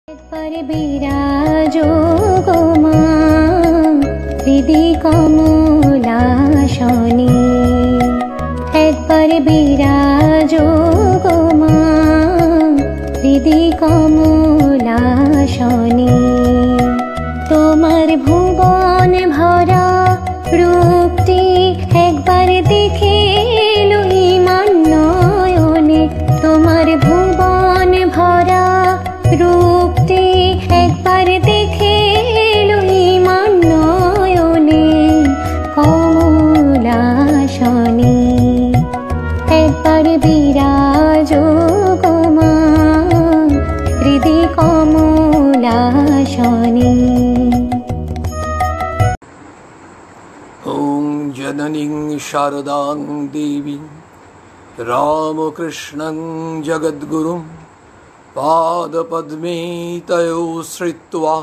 पर बिराजो गो मां हृदि कमलासने একবার বিরাজো গো মা হৃদि কমলাসনে তোমার ভুবন ভরা রূপটি একবার দেখে লই মান নয়নে তোমার ভুবন ভরা রূপটি একবার দেখে লই মান নয়নে কমলাসনে একবার বিরাজো গো মা হৃদि কমলাসনে ওং জননীং শারদাং দেবীং রামকৃষ্ণং জগদ্গুরুং পাদপদ্মে তয়ো শ্রিত্বা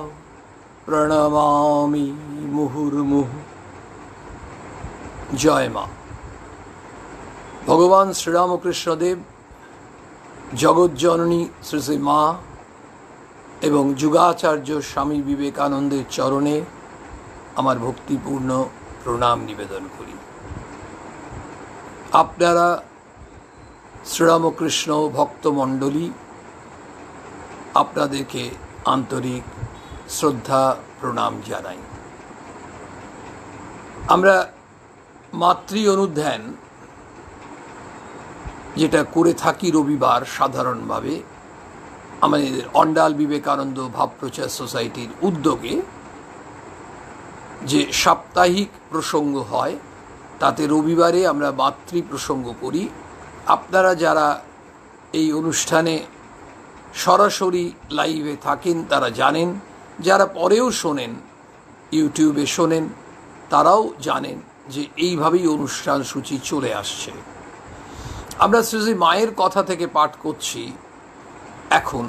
প্রণমামি মুহুর্মুহু। জয় মা। ভগবান শ্রীরামকৃষ্ণদেব, জগজ্জননী শ্রী শ্রী মা এবং যুগাচার্য স্বামী বিবেকানন্দের চরণে আমার ভক্তিপূর্ণ প্রণাম নিবেদন করি। আপনারা শ্রীরামকৃষ্ণ ভক্তমণ্ডলী, আপনাদেরকে আন্তরিক শ্রদ্ধা প্রণাম জানাই। আমরা মাতৃ অনুধ্যান যেটা করে থাকি রবিবার সাধারণভাবে আমাদের অন্ডাল বিবেকানন্দ ভাবপ্রচার সোসাইটির উদ্যোগে, যে সাপ্তাহিক প্রসঙ্গ হয় তাতে রবিবারে আমরা মাতৃ প্রসঙ্গ করি। আপনারা যারা এই অনুষ্ঠানে সরাসরি লাইভে থাকেন তারা জানেন, যারা পরেও শোনেন, ইউটিউবে শোনেন, তারাও জানেন যে এইভাবেই অনুষ্ঠান সূচি চলে আসছে। আমরা শ্রী শ্রী মায়ের কথা থেকে পাঠ করছি। এখন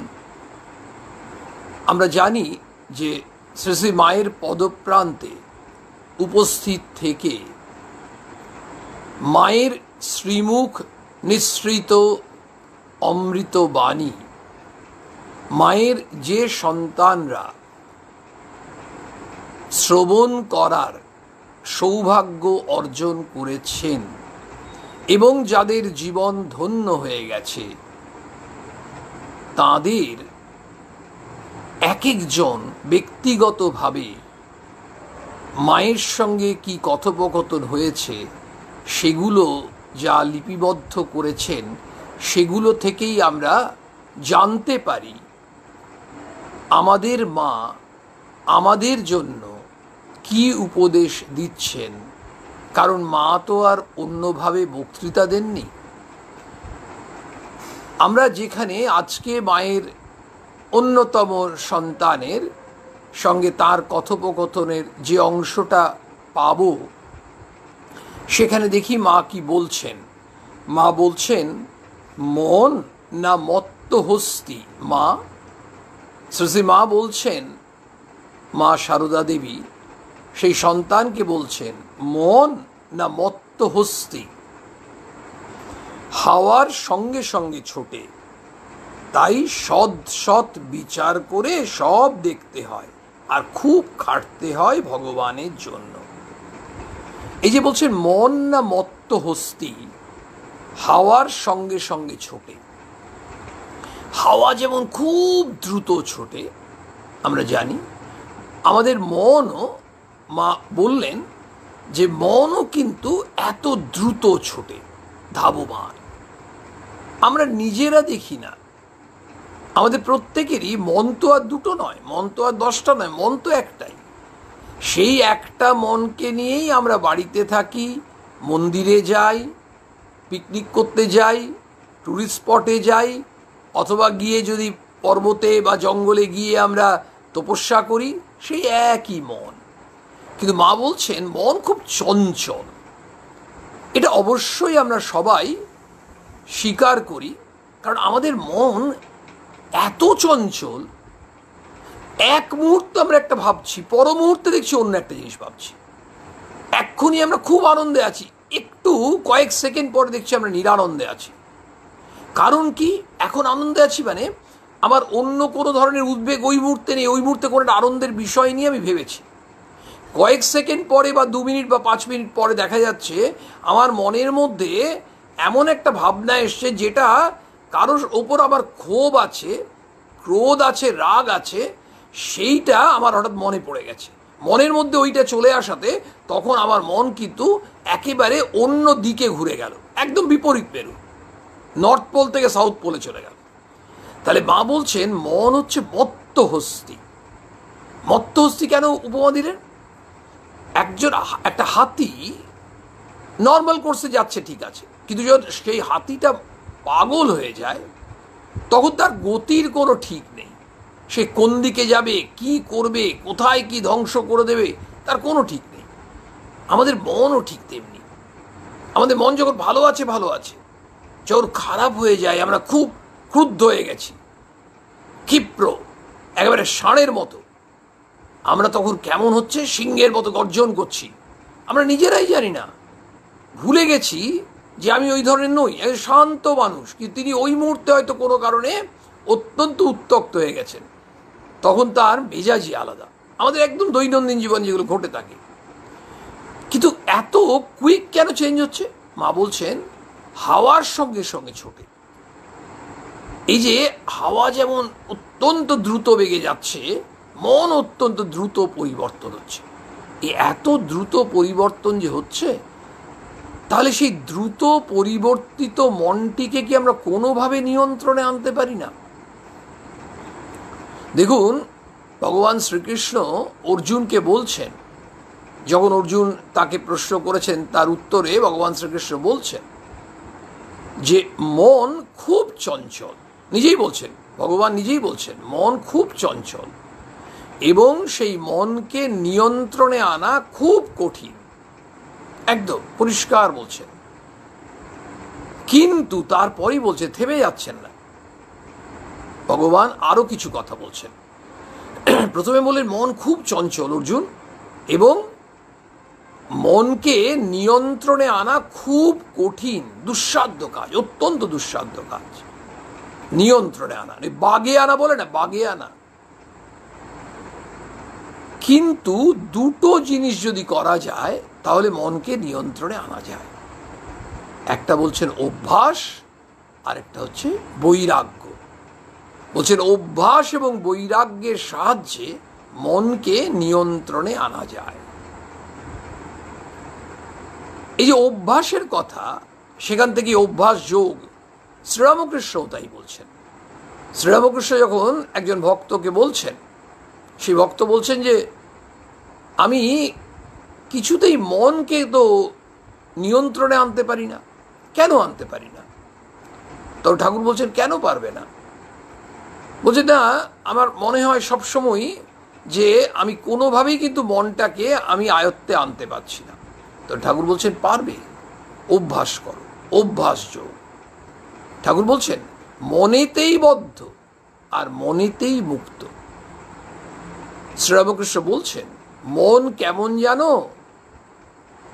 আমরা জানি যে শ্রী শ্রী মায়ের পদপ্রান্তে উপস্থিত থেকে মায়ের শ্রীমুখ নিঃসৃত অমৃত বাণী, মায়ের যে সন্তানরা শ্রবণ করার সৌভাগ্য অর্জন করেছেন এবং যাদের জীবন ধন্য হয়ে গেছে, তাদের এক একজন ব্যক্তিগতভাবে মায়ের সঙ্গে কি কথোপকথন হয়েছে সেগুলো যা লিপিবদ্ধ করেছেন, সেগুলো থেকেই আমরা জানতে পারি আমাদের মা আমাদের জন্য কি উপদেশ দিচ্ছেন। কারণ মা তো আর অন্যভাবে বক্তৃতা দেননি। আমরা যেখানে আজকে মায়ের অন্যতম সন্তানের সঙ্গে তার কথোপকথনের যে অংশটা পাব, সেখানে দেখি মা কি বলছেন। মা বলছেন, মন না মত্ত হস্তি। মা শ্রী মা বলছেন, মা সারদা দেবী সেই সন্তানকে বলছেন, মন না মত্ত হস্তি, হাওয়ার সঙ্গে সঙ্গে ছোটে, তাই সৎ সৎ বিচার করে সব দেখতে হয় আর খুব খাটতে হয় ভগবানের জন্য। এই যে বলছেন মন না মত্ত হস্তি, হাওয়ার সঙ্গে সঙ্গে ছোটে। হাওয়া যেমন খুব দ্রুত ছোটে আমরা জানি, আমাদের মনও, মা বললেন যে মনও কিন্তু এত দ্রুত ছোটে, ধাবমান। আমরা নিজেরা দেখি না। আমাদের প্রত্যেকেরই মন তো আর দুটো নয়, মন তো আর 10টা নয়, মন তো একটাই। সেই একটা মনকে নিয়েই আমরা বাড়িতে থাকি, মন্দিরে যাই, পিকনিক করতে যাই, টুরিস্ট স্পটে যাই, অথবা গিয়ে যদি পর্বতে বা জঙ্গলে গিয়ে আমরা তপস্যা করি, সেই একই মন। কিন্তু মা বলছেন মন খুব চঞ্চল। এটা অবশ্যই আমরা সবাই স্বীকার করি, কারণ আমাদের মন এত চঞ্চল, এক মুহূর্তে আমরা একটা ভাবছি, পর মুহূর্তে দেখছি অন্য একটা জিনিস ভাবছি। এক্ষুনি আমরা খুব আনন্দে আছি, একটু কয়েক সেকেন্ড পরে দেখছি আমরা নিরানন্দে আছি। কারণ কি? এখন আনন্দে আছি মানে আমার অন্য কোনো ধরনের উদ্বেগ ওই মুহূর্তে নেই, ওই মুহূর্তে কোনো একটা আনন্দের বিষয় নিয়ে আমি ভেবেছি। কয়েক সেকেন্ড পরে বা 2 মিনিট বা 5 মিনিট পরে দেখা যাচ্ছে আমার মনের মধ্যে এমন একটা ভাবনা এসছে যেটা কারোর ওপর আমার ক্ষোভ আছে, ক্রোধ আছে, রাগ আছে, সেইটা আমার হঠাৎ মনে পড়ে গেছে। মনের মধ্যে ওইটা চলে আসাতে তখন আমার মন কিন্তু একেবারে অন্য দিকে ঘুরে গেল, একদম বিপরীত মেরু, নর্থ পোল থেকে সাউথ পোলে চলে গেল। তাহলে মা বলছেন মন হচ্ছে মত্তহস্তি। মত্তহস্তি কেন উপমা দিলেন? একটা হাতি নর্মাল কোর্সে যাচ্ছে, ঠিক আছে, কিন্তু যখন সেই হাতিটা পাগল হয়ে যায় তখন তার গতির কোনো ঠিক নেই। সে কোন দিকে যাবে, কি করবে, কোথায় কি ধ্বংস করে দেবে, তার কোনো ঠিক নেই। আমাদের মনও ঠিক তেমনি। আমাদের মন যখন ভালো আছে ভালো আছে, যখন খারাপ হয়ে যায়, আমরা খুব ক্রুদ্ধ হয়ে গেছি, ক্ষিপ্র, একেবারে ষাঁড়ের মতো, আমরা তখন কেমন হচ্ছে, সিংহের মতো গর্জন করছি। আমরা নিজেরাই জানি না, ভুলে গেছি যে আমি ওই ধরনের নই, একজন শান্ত মানুষ। কিন্তু তিনি ওই মুহূর্তে হয়তো কোনো কারণে অত্যন্ত উত্তক্ত হয়ে গেছেন, তখন তার মেজাজই আলাদা। আমাদের একদম দৈনন্দিন জীবন যেগুলো ঘটে থাকে। কিন্তু এত কুইক কেন চেঞ্জ হচ্ছে? মা বলছেন হাওয়ার সঙ্গে সঙ্গে ছোটে। এই যে হাওয়া যেমন অত্যন্ত দ্রুত বেগে যাচ্ছে, মন অত্যন্ত দ্রুত পরিবর্তন হচ্ছে। এই এত দ্রুত পরিবর্তন যে হচ্ছে, তাহলে সেই দ্রুত পরিবর্তিত মনটিকে কি আমরা কোনোভাবে নিয়ন্ত্রণে আনতে পারি না? দেখুন, ভগবান শ্রীকৃষ্ণ অর্জুনকে বলছেন, যখন অর্জুন তাকে প্রশ্ন করেছেন তার উত্তরে ভগবান শ্রীকৃষ্ণ বলছেন যে মন খুব চঞ্চল। নিজেই বলছেন, ভগবান নিজেই বলছেন মন খুব চঞ্চল এবং সেই মনকে নিয়ন্ত্রণে আনা খুব কঠিন। একদম পরিষ্কার বলছেন। কিন্তু তারপরই বলছে, থেমে যাচ্ছেন না, ভগবান আরো কিছু কথা বলছেন। প্রথমে বললেন মন খুব চঞ্চল অর্জুন, এবং মনকে নিয়ন্ত্রণে আনা খুব কঠিন, দুঃসাধ্য কাজ, অত্যন্ত দুঃসাধ্য কাজ। নিয়ন্ত্রণে আনা, বাগে আনা বলে না, বাগে আনা। কিন্তু দুটো জিনিস যদি করা যায় তাহলে মনকে নিয়ন্ত্রণে আনা যায়। একটা বলছেন অভ্যাস, আর একটা হচ্ছে বৈরাগ্য। বলছেন অভ্যাস এবং বৈরাগ্যের সাহায্যে মনকে নিয়ন্ত্রণে আনা যায়। এই যে অভ্যাসের কথা, সেখান থেকে অভ্যাস যোগ, শ্রীরামকৃষ্ণও তাই বলছেন। শ্রীরামকৃষ্ণ যখন একজন ভক্তকে বলছেন, সেই ভক্ত বলছেন যে আমি কিছুতেই মনকে তো নিয়ন্ত্রণে আনতে পারি না। কেন আনতে পারি না? তো ঠাকুর বলছেন কেন পারবে না? বলছে না, আমার মনে হয় সবসময় যে আমি কোনোভাবেই কিন্তু মনটাকে আমি আয়ত্তে আনতে পারছি না। তো ঠাকুর বলছেন পারবে, অভ্যাস করো, অভ্যাস যোগ। ঠাকুর বলছেন মনেতেই বদ্ধ আর মনেতেই মুক্ত। শ্রীরামকৃষ্ণ বলছেন মন কেমন জানো?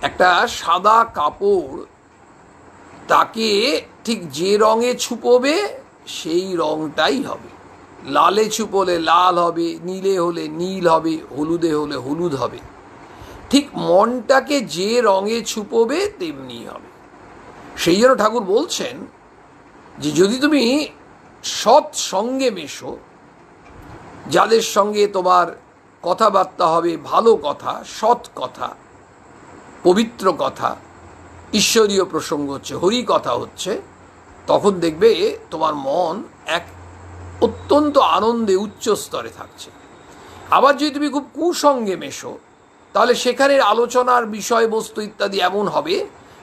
একটা সাদা কাপড়, তাকে ঠিক যে রঙে ছুপোবে সেই রংটাই হবে। লালে ছুপোলে লাল হবে, নীলে হলে নীল হবে, হলুদে হলে হলুদ হবে। ঠিক মনটাকে যে রঙে ছুপোবে তেমনি হবে। সেই জন্য ঠাকুর বলছেন যে যদি তুমি সৎ সঙ্গে মেশো, যাদের সঙ্গে তোমার কথাবার্তা হবে ভালো কথা, সৎ কথা, পবিত্র কথা, ঈশ্বরীয় প্রসঙ্গ হচ্ছে, হরি কথা হচ্ছে, তখন দেখবে তোমার মন এক অত্যন্ত আনন্দে উচ্চ স্তরে থাকছে। আবার যদি তুমি খুব কুসঙ্গে মেশো, তাহলে সেখানের আলোচনার বিষয়বস্তু ইত্যাদি এমন হবে,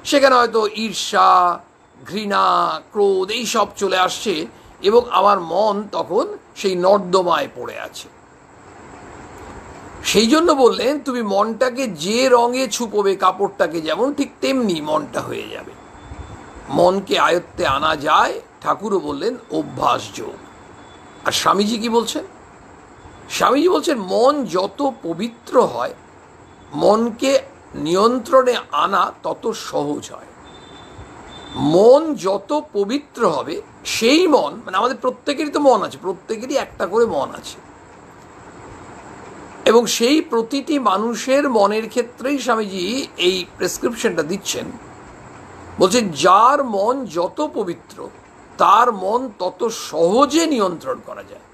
সেখানে হয়তো ঈর্ষা, ঘৃণা, ক্রোধ এইসব চলে আসছে এবং আমার মন তখন সেই নর্দমায় পড়ে আছে। সেই জন্য বললেন তুমি মনটাকে যে রঙে ছুপোবে কাপড়টাকে, যেমন ঠিক তেমনি মনটা হয়ে যাবে। মনকে আয়ত্তে আনা যায়, ঠাকুরও বললেন অভ্যাস যোগ। আর স্বামীজি কি বলছেন? স্বামীজি বলছেন মন যত পবিত্র হয়, মনকে নিয়ন্ত্রণে আনা তত সহজ হয়। মন যত পবিত্র হবে সেই মন, মানে আমাদের প্রত্যেকেরই তো মন আছে, প্রত্যেকেরই একটা করে মন আছে, এবং সেই প্রতিটি মানুষের মনের ক্ষেত্রেই স্বামীজি এই প্রেসক্রিপশনটা দিচ্ছেন। বলছেন যার মন যত পবিত্র তার মন তত সহজে নিয়ন্ত্রণ করা যায়।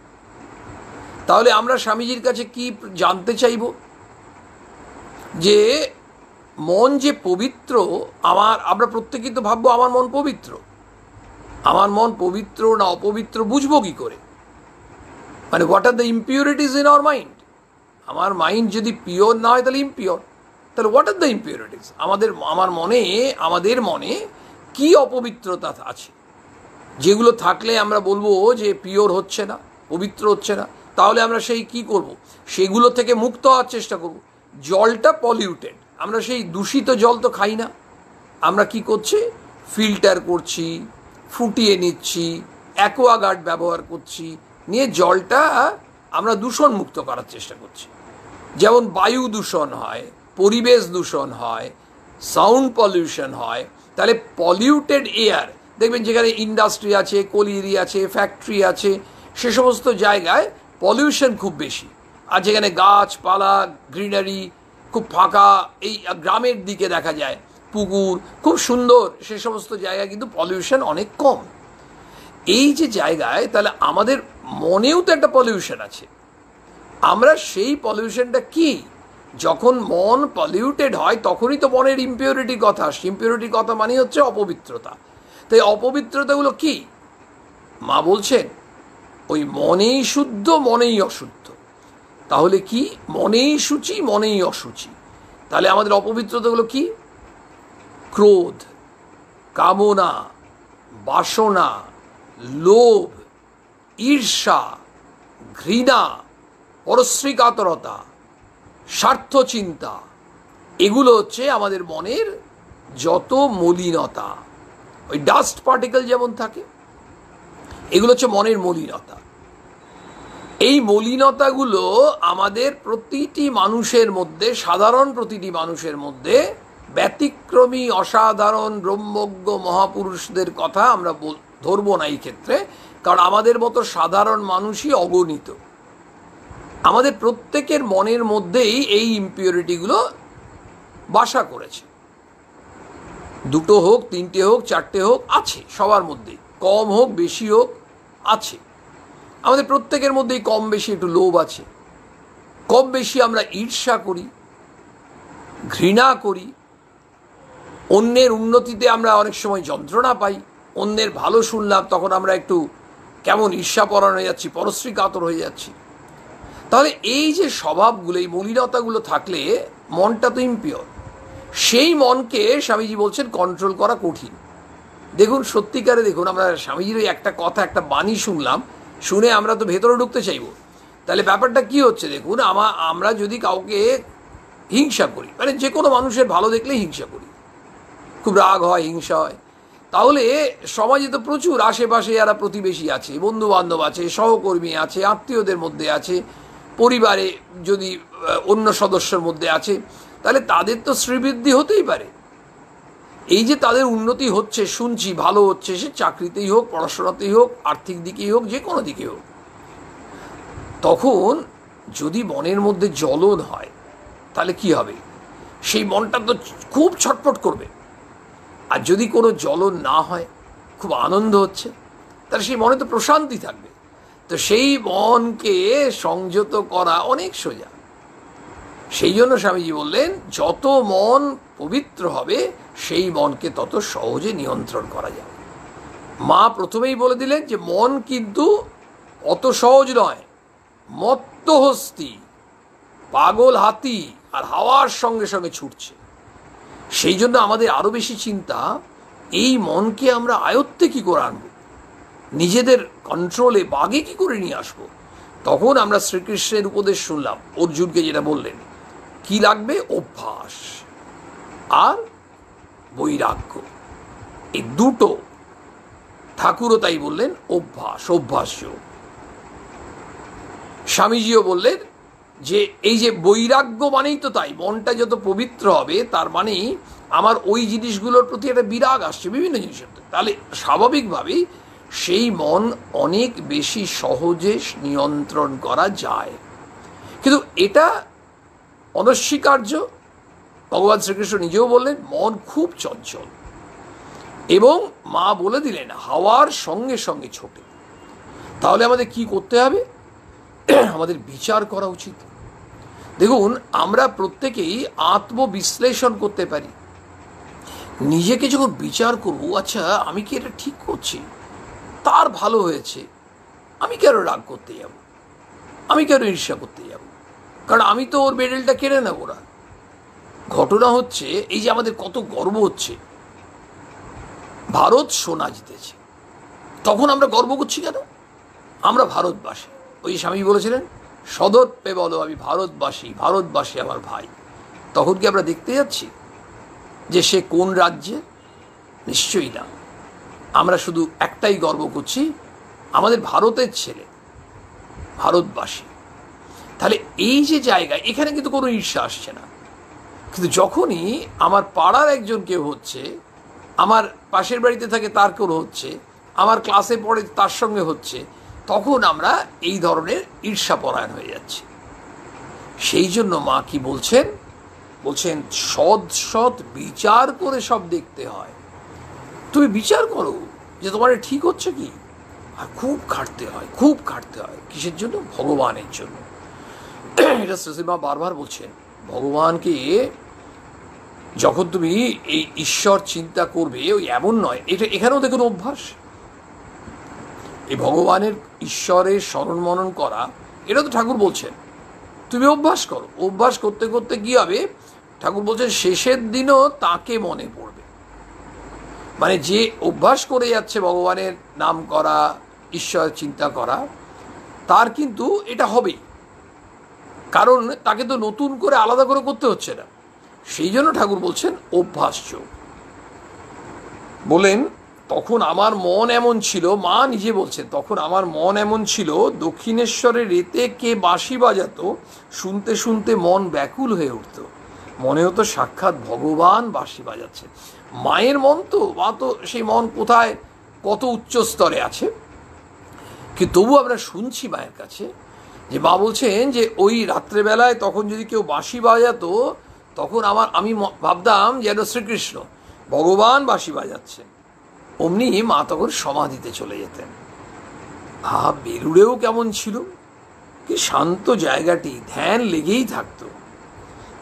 তাহলে আমরা স্বামীজির কাছে কি জানতে চাইব? যে মন যে পবিত্র, আমরা প্রত্যেকেই তো ভাববো আমার মন পবিত্র। আমার মন পবিত্র না অপবিত্র বুঝবো কি করে? মানে what are the impurities in our mind? আমার মাইন্ড যদি পিওর না হয় তাহলে ইম্পিওর। তাহলে হোয়াট আর দ্য ইম্পিউরিটিজ? আমাদের মনে কি অপবিত্রতা আছে যেগুলো থাকলে আমরা বলবো যে পিওর হচ্ছে না, পবিত্র হচ্ছে না? তাহলে আমরা সেই কি করব? সেগুলো থেকে মুক্ত হওয়ার চেষ্টা করব। জলটা পলিউটেড, আমরা সেই দূষিত জল তো খাই না, আমরা কি করছি? ফিল্টার করছি, ফুটিয়ে নিচ্ছি, অ্যাকোয়াগার্ড ব্যবহার করছি, নিয়ে জলটা আমরা দূষণ মুক্ত করার চেষ্টা করছি। যেমন বায়ু দূষণ হয়, পরিবেশ দূষণ হয়, সাউন্ড পলিউশন হয়। তাহলে পলিউটেড এয়ার দেখবেন যেখানে ইন্ডাস্ট্রি আছে, কলিয়েরি আছে, ফ্যাক্টরি আছে, সে সমস্ত জায়গায় পলিউশন খুব বেশি। আর যেখানে গাছপালা, গ্রিনারি, খুব ফাঁকা, এই গ্রামের দিকে দেখা যায় পুকুর খুব সুন্দর, সে সমস্ত জায়গায় কিন্তু পলিউশন অনেক কম। এই যে জায়গায়, তাহলে আমাদের মনেও তো একটা পলিউশন আছে। আমরা সেই পলিউশনটা কি? যখন মন পলিউটেড হয় তখনই তো মনের ইম্পিউরিটির কথা আসছে। ইম্পিউরিটির কথা মানে হচ্ছে অপবিত্রতা। তাই অপবিত্রতাগুলো কি? মা বলছেন ওই মনেই শুদ্ধ মনেই অশুদ্ধ। তাহলে কি? মনেই সূচি মনেই অসুচি। তাহলে আমাদের অপবিত্রতাগুলো কি? ক্রোধ, কামনা, বাসনা, লোভ, ঈর্ষা, ঘৃণা, পরশ্রীকাতরতা, স্বার্থ চিন্তা, এগুলো হচ্ছে আমাদের মনের যত মলিনতা। ওই ডাস্ট পার্টিকেল যেমন থাকে, এগুলো হচ্ছে মনের মলিনতা। এই মলিনতাগুলো আমাদের প্রতিটি মানুষের মধ্যে, সাধারণ প্রতিটি মানুষের মধ্যে, ব্যতিক্রমী অসাধারণ ব্রহ্মজ্ঞ মহাপুরুষদের কথা আমরা ধরবো না এই ক্ষেত্রে, কারণ আমাদের মতো সাধারণ মানুষই অগণিত। আমাদের প্রত্যেকের মনের মধ্যেই এই ইম্পিউরিটিগুলো বাসা করেছে। দুটো হোক, তিনটে হোক, চারটে হোক, আছে সবার মধ্যেই, কম হোক বেশি হোক, আছে। আমাদের প্রত্যেকের মধ্যেই কম বেশি একটু লোভ আছে, কম বেশি আমরা ঈর্ষা করি, ঘৃণা করি, অন্যের উন্নতিতে আমরা অনেক সময় যন্ত্রণা পাই, অন্যের ভালো শুনলাম তখন আমরা একটু কেমন ঈর্ষাপরায়ণ হয়ে যাচ্ছি, পরশ্রী কাতর হয়ে যাচ্ছি। তাহলে এই যে স্বভাবগুলো, এই মলিনতাগুলো থাকলে মনটা তো ইম্পিওর। সেই মনকে স্বামীজি বলছেন কন্ট্রোল করা কঠিন। দেখুন, সত্যিকারে দেখুন, আমরা স্বামীজির ওই একটা কথা, একটা বাণী শুনলাম, শুনে আমরা তো ভেতরে ঢুকতে চাইব। তাহলে ব্যাপারটা কি হচ্ছে দেখুন, আমরা যদি কাউকে হিংসা করি, মানে যে কোনো মানুষের ভালো দেখলে হিংসা করি, খুব রাগ হয়, হিংসা হয়, তাহলে সমাজে তো প্রচুর আশেপাশে যারা প্রতিবেশী আছে, বন্ধু বান্ধব আছে, সহকর্মী আছে, আত্মীয়দের মধ্যে আছে, পরিবারে যদি অন্য সদস্যের মধ্যে আছে, তাহলে তাদের তো শ্রীবৃদ্ধি হতেই পারে। এই যে তাদের উন্নতি হচ্ছে শুনছি, ভালো হচ্ছে, সে চাকরিতেই হোক, পড়াশোনাতেই হোক, আর্থিক দিকেই হোক, যে কোনো দিকে হোক, তখন যদি মনের মধ্যে জ্বলন হয় তাহলে কি হবে? সেই মনটা তো খুব ছটফট করবে। আর যদি কোনো জ্বলন না হয়, খুব আনন্দ হচ্ছে, তাহলে সেই মনে তো প্রশান্তি থাকবে। তো সেই মনকে সংযত করা অনেক সোজা। সেই জন্য স্বামীজি বললেন যত মন পবিত্র হবে সেই মনকে তত সহজে নিয়ন্ত্রণ করা যাবে। মা প্রথমেই বলে দিলেন যে মন কিন্তু অত সহজ নয়, মত্ত হস্তি, পাগল হাতি আর হাওয়ার সঙ্গে সঙ্গে ছুটছে। সেই জন্য আমাদের আরো বেশি চিন্তা, এই মনকে আমরা আয়ত্তে কি করে আনবো, নিজেদের কন্ট্রোলে, বাগে কি করে নিয়ে আসবো। তখন আমরা শ্রীকৃষ্ণের উপদেশ শুনলাম, অর্জুনকে যেটা বললেন, কি লাগবে? অভ্যাস আর বৈরাগ্য, এই দুটো। ঠাকুরও তাই বললেন, অভ্যাস, অভ্যাস্য। স্বামীজিও বললেন যে এই যে বৈরাগ্য মানেই তো তাই, মনটা যত পবিত্র হবে তার মানেই আমার ওই জিনিসগুলোর প্রতি একটা বিরাগ আসছে বিভিন্ন জিনিসের, তাহলে স্বাভাবিকভাবেই সেই মন অনেক বেশি সহজে নিয়ন্ত্রণ করা যায়। কিন্তু এটা অনস্বীকার্য। ভগবান শ্রীকৃষ্ণ নিজেও বললেন মন খুব চঞ্চল, এবং মা বলে দিলেন হাওয়ার সঙ্গে সঙ্গে ছোটে। তাহলে আমাদের কি করতে হবে? আমাদের বিচার করা উচিত। দেখুন, আমরা প্রত্যেকেই আত্মবিশ্লেষণ করতে পারি। নিজেকে যখন বিচার করব, আচ্ছা আমি কি এটা ঠিক করছি, তার ভালো হয়েছে, আমি কেন রাগ করতে যাব, আমি কেন ঈর্ষা করতে যাব, কারণ আমি তো ওর মেডেলটা কেড়ে নেবো না। ঘটনা হচ্ছে এই যে আমাদের কত গর্ব হচ্ছে ভারত সোনা জিতেছে, তখন আমরা গর্ব করছি কেন? আমরা ভারতবাসী। ওই স্বামী বলেছিলেন সদর্পে বলো আমি ভারতবাসী, ভারতবাসী আমার ভাই। তখন কি আমরা দেখতে যাচ্ছি যে সে কোন রাজ্যে? নিশ্চয়ই না। আমরা শুধু একটাই গর্ব করছি, আমাদের ভারতের ছেলে, ভারতবাসী। তাহলে এই যে জায়গা, এখানে কিন্তু কোনো ঈর্ষা আসছে না। কিন্তু যখনই আমার পাড়ার একজন কেউ হচ্ছে, আমার পাশের বাড়িতে থাকে তার কেউ হচ্ছে, আমার ক্লাসে পড়ে তার সঙ্গে হচ্ছে, তখন আমরা এই ধরনের ঈর্ষাপরায়ণ হয়ে যাচ্ছি। সেই জন্য মা কি বলছেন? বলছেন সৎ সৎ বিচার করে সব দেখতে হয়। তুমি বিচার করো যে তোমার ঠিক হচ্ছে কি। আর খুব খাটতে হয়, খুব খাটতে হয়। কিসের জন্য? ভগবানের জন্য। এটা শ্রীমা বারবার বলছেন, ভগবানকে যখন তুমি এই ঈশ্বর চিন্তা করবে, ওই এমন নয়, এটা এখানেও দেখুন অভ্যাস। এই ভগবানের ঈশ্বরের স্মরণ মনন করা, এটা তো ঠাকুর বলছেন তুমি অভ্যাস করো। অভ্যাস করতে করতে কি হবে? ঠাকুর বলছেন শেষের দিনও তাকে মনে পড়বে। মানে যে অভ্যাস করে যাচ্ছে ভগবানের নাম করা, ঈশ্বর চিন্তা করা, তার কিন্তু এটা হবেই, কারণ তাকে তো নতুন করে আলাদা করে করতে হচ্ছে না। সেই জন্য ঠাকুর বলছেন অভ্যাস্য। বলেন তখন আমার মন এমন ছিল, মা নিজে বলছেন, তখন আমার মন এমন ছিল, দক্ষিণেশ্বরের রেতে কে বাঁশি বাজাতো, শুনতে শুনতে মন ব্যাকুল হয়ে উঠত। মনে হতো সাক্ষাৎ ভগবান বাঁশি বাজাচ্ছে। মায়ের মন তো, মা তো সেই মন কোথায় কত উচ্চ স্তরে আছে, কিন্তু তবু আমরা শুনছি মায়ের কাছে যে মা বলছেন যে ওই রাত্রেবেলায় তখন যদি কেউ বাঁশি বাজাতো, তখন আমি ভাবতাম যেন শ্রীকৃষ্ণ ভগবান বাঁশি বাজাচ্ছেন। অমনি মা তখন সমাধিতে চলে যেতেন। বেলুড়েও কেমন ছিল, কি শান্ত জায়গাটি, ধ্যান লেগেই থাকতো।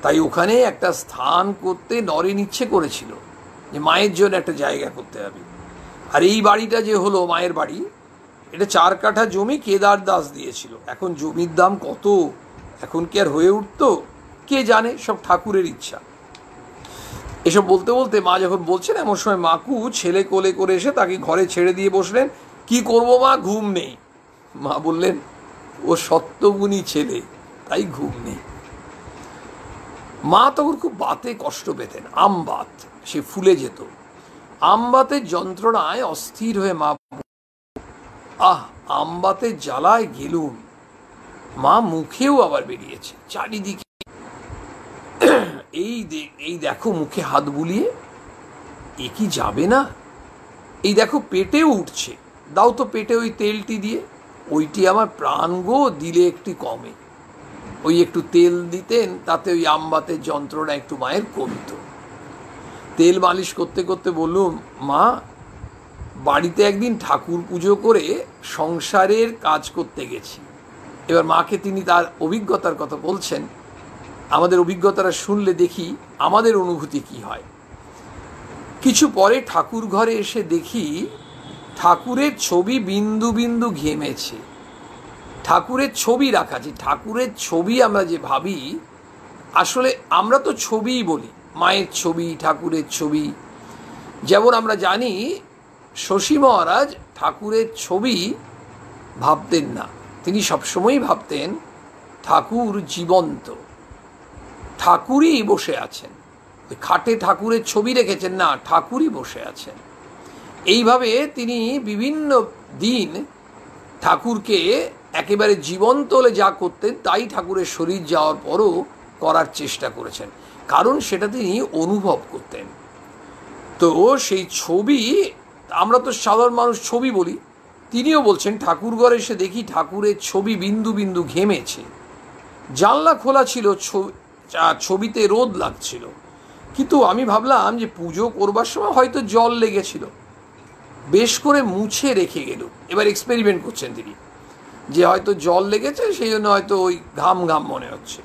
তাই ওখানে একটা স্থান করতে নরেন ইচ্ছে করেছিল যে মায়ের জন্য একটা জায়গা করতে হবে। আর এই বাড়িটা যে হলো মায়ের বাড়ি, এটা 4 কাঠা জমি কেদার দাস দিয়েছিল। এখন জমির দাম কত, এখন কি আর হয়ে উঠতো? কে জানে, সব ঠাকুরের ইচ্ছা। এসব বলতে বলতে মা যখন বলছেন, এমন সময় মাকু ছেলে কোলে করে এসে তাকে ঘরে ছেড়ে দিয়ে বসলেন। কি করব মা, ঘুম নেই। মা বললেন ও সত্যগুণী ছেলে, তাই ঘুম নেই। মা তখন খুব বাতে কষ্ট পেতেন, আমবাত, সে ফুলে যেত। আমবাতের যন্ত্রণায় অস্থির হয়ে মা, আমবাতের জ্বালায় গেলুম। মা মুখেও আবার বেরিয়েছে চারিদিকে। এই দেখো মুখে হাত বুলিয়ে, এ কি যাবে না? এই দেখো পেটেও উঠছে, দাও তো পেটে ওই তেলটি দিয়ে। ওইটি আমার প্রাণ গো, দিলে একটি কমে। ওই একটু তেল দিতেন, তাতে ওই আমবাতের যন্ত্রণা একটু মায়ের কমত। তেল মালিশ করতে করতে বললুম, মা বাড়িতে একদিন ঠাকুর পুজো করে সংসারের কাজ করতে গেছি। এবার মাকে তিনি তার অভিজ্ঞতার কথা বলছেন। আমাদের অভিজ্ঞতাটা শুনলে দেখি আমাদের অনুভূতি কি হয়। কিছু পরে ঠাকুর ঘরে এসে দেখি ঠাকুরের ছবি বিন্দু বিন্দু ঘেমেছে। ঠাকুরের ছবি রাখা আছে। ঠাকুরের ছবি আমরা যে ভাবি, আসলে আমরা তো ছবিই বলি, মায়ের ছবি, ঠাকুরের ছবি। যেমন আমরা জানি শশী মহারাজ ঠাকুরের ছবি ভাবতেন না, তিনি সবসময়ই ভাবতেন ঠাকুর জীবন্ত, ঠাকুরই বসে আছেন। ওই খাটে ঠাকুরের ছবি রেখেছেন না, ঠাকুরই বসে আছেন। এইভাবে তিনি বিভিন্ন দিন ঠাকুরকে একেবারে জীবন্ত হলে যা করতেন তাই ঠাকুরের শরীর যাওয়ার পরও করার চেষ্টা করেছেন, কারণ সেটা তিনি অনুভব করতেন। তো সেই ছবি, আমরা তো সাধারণ মানুষ ছবি বলি, তিনিও বলছেন ঠাকুরঘরে এসে দেখি ঠাকুরের ছবি বিন্দু বিন্দু ঘেমেছে, জানলা খোলা ছিল, ছবিতে রোদ লাগছিল, কিন্তু আমি ভাবলাম যে পুজো করবার সময় হয়তো জল লেগেছিল, বেশ করে মুছে রেখে গেল। এবার এক্সপেরিমেন্ট করছেন তিনি যে হয়তো জল লেগেছে, সেই জন্য হয়তো ওই ঘাম ঘাম মনে হচ্ছে।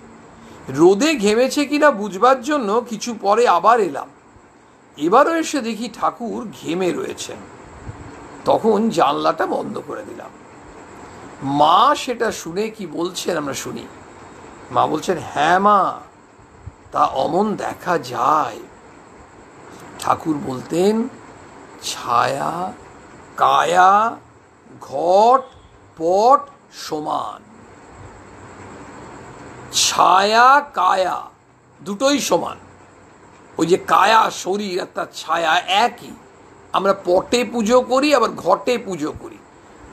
রোদে ঘেমেছে কিনা বুঝবার জন্য কিছু পরে আবার এলাম, এবারও এসে দেখি ঠাকুর ঘেমে রয়েছেন। তখন জানলাটা বন্ধ করে দিলাম। মা সেটা শুনে কি বলছেন আমরা শুনি। মা বলছেন, হ্যাঁ মা, তা অমন দেখা যায়। ঠাকুর বলতেন, ছায়া কায়া ঘট পট সমান। ছায়া কায়া দুটোই সমান। ওই যে কায়া শরীর আর তার ছায়া একই। আমরা পটে পুজো করি, আবার ঘটে পুজো করি,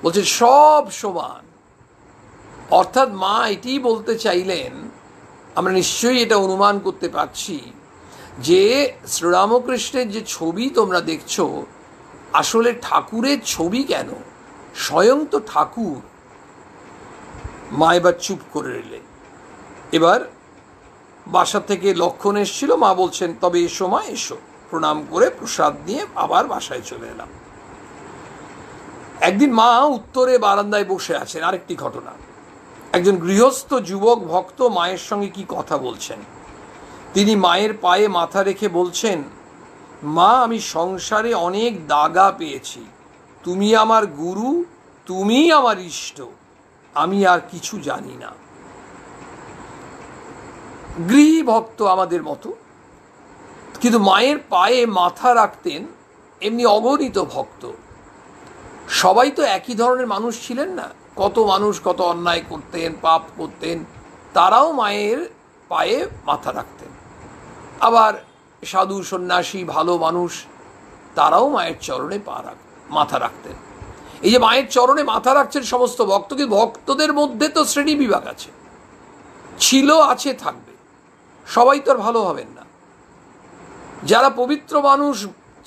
বলছে সব সমান। অর্থাৎ মা এটি বলতে চাইলেন, আমরা নিশ্চয়ই এটা অনুমান করতে পারছি যে শ্রীরামকৃষ্ণের যে ছবি তোমরা দেখছো, আসলে ঠাকুরের ছবি কেন, স্বয়ং তো ঠাকুর। মা এবার চুপ করে রইলেন। এবার বাসা থেকে লক্ষণ এসেছিল, মা বলছেন, তবে এসো মা, এসো। প্রণাম করে প্রসাদ নিয়ে আবার বাসায় চলে এলাম। একদিন মা উত্তরে বারান্দায় বসে আছেন। আরেকটি ঘটনা, একজন গৃহস্থ যুবক ভক্ত মায়ের সঙ্গে কি কথা বলছেন। তিনি মায়ের পায়ে মাথা রেখে বলছেন, মা, আমি সংসারে অনেক দাগা পেয়েছি, তুমি আমার গুরু, তুমি আমার ইষ্ট, আমি আর কিছু জানি না। গৃহী ভক্ত আমাদের মতো, কিন্তু মায়ের পায়ে মাথা রাখতেন এমনি অগণিত ভক্ত। সবাই তো একই ধরনের মানুষ ছিলেন না। কত মানুষ কত অন্যায় করতেন, পাপ করতেন, তারাও মায়ের পায়ে মাথা রাখতেন। আবার সাধু সন্ন্যাসী ভালো মানুষ, তারাও মায়ের চরণে মাথা রাখতেন। এই যে মায়ের চরণে মাথা রাখছেন সমস্ত ভক্ত, কিন্তু ভক্তদের মধ্যে তো শ্রেণী বিভাগ আছে, ছিল, আছে, থাকবে। সবাই তো আর ভালো হবেন না। যারা পবিত্র মানুষ,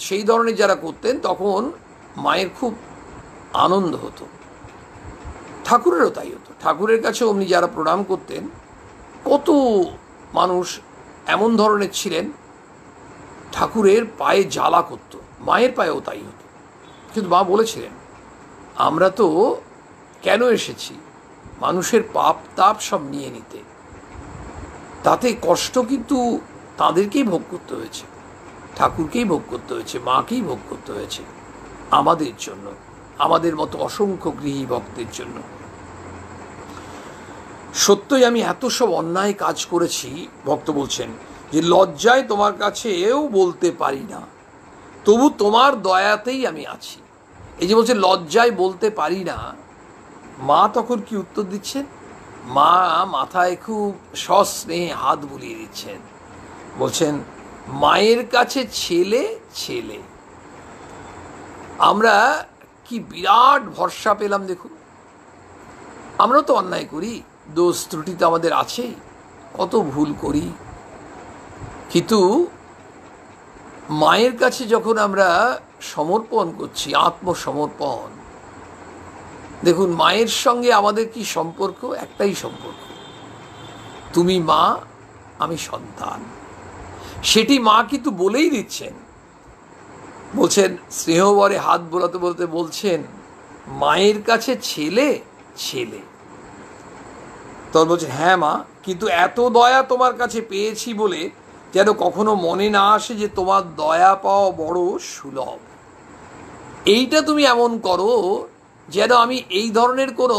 সেই ধরনের যারা করতেন, তখন মায়ের খুব আনন্দ হতো। ঠাকুরেরও তাই হতো। ঠাকুরের কাছে অমনি যারা প্রণাম করতেন, কত মানুষ এমন ধরনের ছিলেন, ঠাকুরের পায়ে জ্বালা করত, মায়ের পায়েও তাই হতো। কিন্তু মা বলেছিলেন, আমরা তো কেন এসেছি মানুষের পাপ তাপ সব নিয়ে নিতে, তাতে কষ্ট কিন্তু তাদেরকেই ভোগ করতে হয়েছে, ঠাকুরকেই ভোগ করতে হয়েছে, মাকেই ভোগ করতে হয়েছে, আমাদের জন্য, আমাদের মতো অসংখ্য গৃহী ভক্তের জন্য। সত্যই আমি এত সব অন্যায় কাজ করেছি, ভক্ত বলছেন, যে লজ্জায় তোমার কাছেও বলতে পারি না, তবু তোমার দয়াতেই আমি আছি। এই যে বলছে লজ্জায় বলতে পারি না, মা তখন কি উত্তর দিচ্ছেন? মা মাথায় খুব সস্নেহে হাত বুলিয়ে দিচ্ছেন, বলছেন, মায়ের কাছে ছেলে ছেলে। আমরা কি বিরাট ভরসা পেলাম। দেখুন, আমরা তো অন্যায় করি, দোষ ত্রুটি তো আমাদের আছেই, কত ভুল করি, কিন্তু মায়ের কাছে যখন আমরা সমর্পণ করছি, আত্মসমর্পণ, দেখুন মায়ের সঙ্গে আমাদের কি সম্পর্ক? একটাই সম্পর্ক, তুমি মা, আমি সন্তান। সেটি মা কিন্তু বলেই দিচ্ছেন, বলছেন, স্নেহবরে হাত বোলাতে বলতে বলছেন, মায়ের কাছে ছেলে ছেলে। তখন বলছে, হ্যাঁ মা, কিন্তু এত দয়া তোমার কাছে পেয়েছি বলে যেন কখনো মনে না আসে যে তোমার দয়া পাওয়া বড় সুলভ। এইটা তুমি এমন করো যেন আমি এই ধরনের কোনো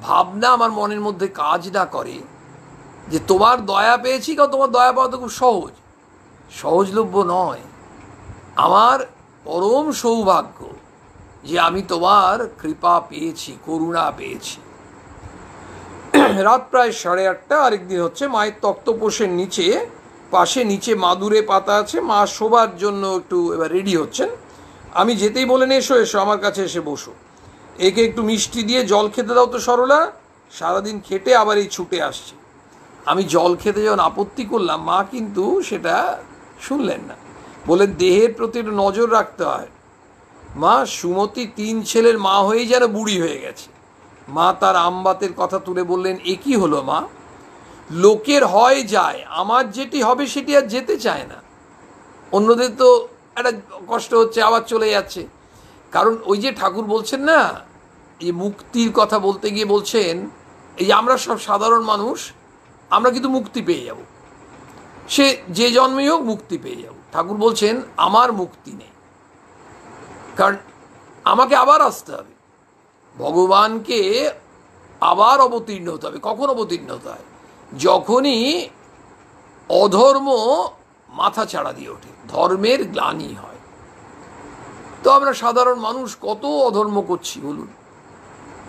ভাবনা আমার মনের মধ্যে কাজ না করে যে তোমার দয়া পেয়েছি, কারণ তোমার দয়া পাওয়া তো খুব সহজ, সহজলভ্য নয়। আমার পরম সৌভাগ্য যে আমি তোমার কৃপা পেয়েছি, করুণা পেয়েছি। রাত প্রায় 8:30। আরেকদিন হচ্ছে, মায়ের তক্তপোষের পাশে নিচে মাদুরে পাতা আছে, মা শোবার জন্য একটু এবার রেডি হচ্ছেন। আমি যেতেই বলেন, এসো এসো, আমার কাছে এসে বসো, একে একটু মিষ্টি দিয়ে জল খেতে দাও তো সরলা, সারাদিন খেটে আবার এই ছুটে আসছে। আমি জল খেতে যখন আপত্তি করলাম, মা কিন্তু সেটা শুনলেন না, বলেন দেহের প্রতি একটু নজর রাখতে হয়। মা সুমতি 3 ছেলের মা হয়েই যেন বুড়ি হয়ে গেছে। মা তার আমবাতের কথা তুলে বললেন, এ কি হলো মা? লোকের হয় যায়, আমার যেটি হবে সেটি আর যেতে চায় না। অন্যদের তো একটা কষ্ট হচ্ছে, আবার চলে যাচ্ছে। কারণ ওই যে ঠাকুর বলছেন না, এই মুক্তির কথা বলতে গিয়ে বলছেন, এই যে আমরা সব সাধারণ মানুষ, আমরা কিন্তু মুক্তি পেয়ে যাব, সে যে জন্মেই হোক মুক্তি পেয়ে যাব। ঠাকুর বলছেন আমার মুক্তি নেই, কারণ আমাকে আবার আসতে হবে, ভগবানকে আবার অবতীর্ণ হতে হবে। কখন অবতীর্ণ হতে হয়? যখনই অধর্ম মাথা চাড়া দিয়ে ওঠে, ধর্মের গ্লানি হয়। তো আমরা সাধারণ মানুষ কত অধর্ম করছি বলুন,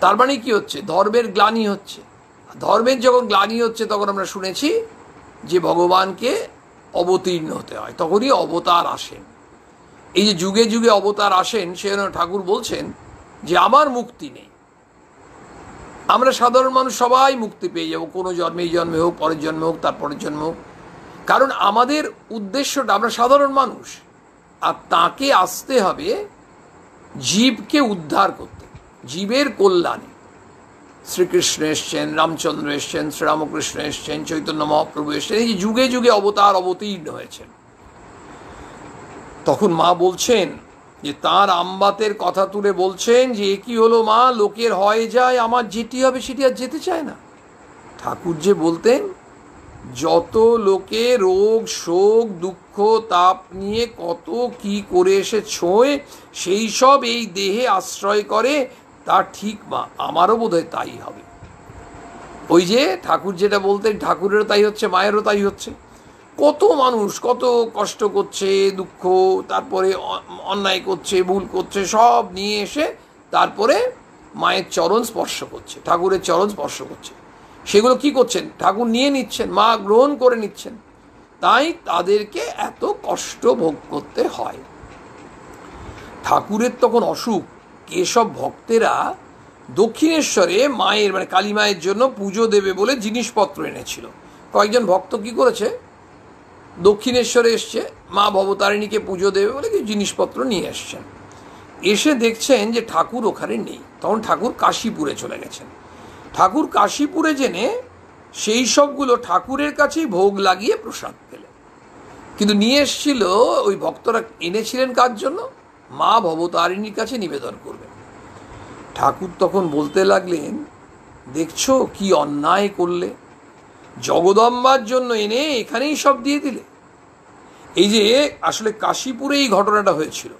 তার মানে কি হচ্ছে? ধর্মের গ্লানি হচ্ছে। ধর্মের যখন গ্লানি হচ্ছে তখন আমরা শুনেছি যে ভগবানকে অবতীর্ণ হতে হয়, তখনই অবতার আসেন। এই যে যুগে যুগে অবতার আসেন, সেজন্য ঠাকুর বলছেন যে আমার মুক্তি নেই। আমরা সাধারণ মানুষ সবাই মুক্তি পেয়ে যাব, কোনো জন্মে, এই জন্মে হোক, পরের জন্মে হোক, তারপরের জন্মে হোক। কারণ আমাদের উদ্দেশ্যটা, আমরা সাধারণ মানুষ, আর তাকে আসতে হবে জীবকে উদ্ধার করতে, জীবের কল্যাণে। শ্রীকৃষ্ণ এসছেন, রামচন্দ্র এসছেন, শ্রীরামকৃষ্ণ এসছেন, চৈতন্য মহাপ্রভু এসছেন, এই যে যুগে যুগে অবতার অবতীর্ণ হয়েছেন। তখন মা বলছেন যে তার আমবাতের কথা তুলে বলছেন যে এ কি হলো মা, লোকের হয় যায়, আমার যেটি হবে সেটি আর যেতে চায় না। ঠাকুর যে বলতেন যত লোকে রোগ শোক দুঃখ তাপ নিয়ে কত কি করে এসে ছোঁয়, সেই সব এই দেহে আশ্রয় করে, তা ঠিক মা, আমারও বোধহয় তাই হবে। ওই যে ঠাকুর যেটা বলতেন, ঠাকুরেরও তাই হচ্ছে, মায়েরও তাই হচ্ছে। কত মানুষ কত কষ্ট করছে, দুঃখ, তারপরে অন্যায় করছে, ভুল করছে, সব নিয়ে এসে তারপরে মায়ের চরণ স্পর্শ করছে, ঠাকুরের চরণ স্পর্শ করছে। সেগুলো কি করছেন? ঠাকুর নিয়ে নিচ্ছেন, মা গ্রহণ করে নিচ্ছেন, তাই তাদেরকে এত কষ্ট ভোগ করতে হয়। ঠাকুরের তখন অসুখ, এসব ভক্তেরা দক্ষিণেশ্বরে মায়ের মানে কালী মায়ের জন্য পুজো দেবে বলে জিনিসপত্র এনেছিল। কয়েকজন ভক্ত কি করেছে, দক্ষিণেশ্বরে এসছে, মা ভবতারিণীকে পুজো দেবে বলে কিছু জিনিসপত্র নিয়ে এসছেন। এসে দেখছেন যে ঠাকুর ওখানে নেই। তখন ঠাকুর কাশীপুরে চলে গেছেন। ঠাকুর কাশীপুরে জেনে সেই সবগুলো ঠাকুরের কাছেই ভোগ লাগিয়ে প্রসাদ পেলেন। কিন্তু নিয়ে এসছিল ওই ভক্তরা, এনেছিলেন কার জন্য? মা ভবতারিণীর কাছে নিবেদন করবেন। ঠাকুর তখন বলতে লাগলেন, দেখছো কি অন্যায় করলে, জগদম্বার জন্য এনে এখানেই সব দিয়ে দিলে। এই যে আসলে কাশীপুরে এই ঘটনাটা হয়েছিল,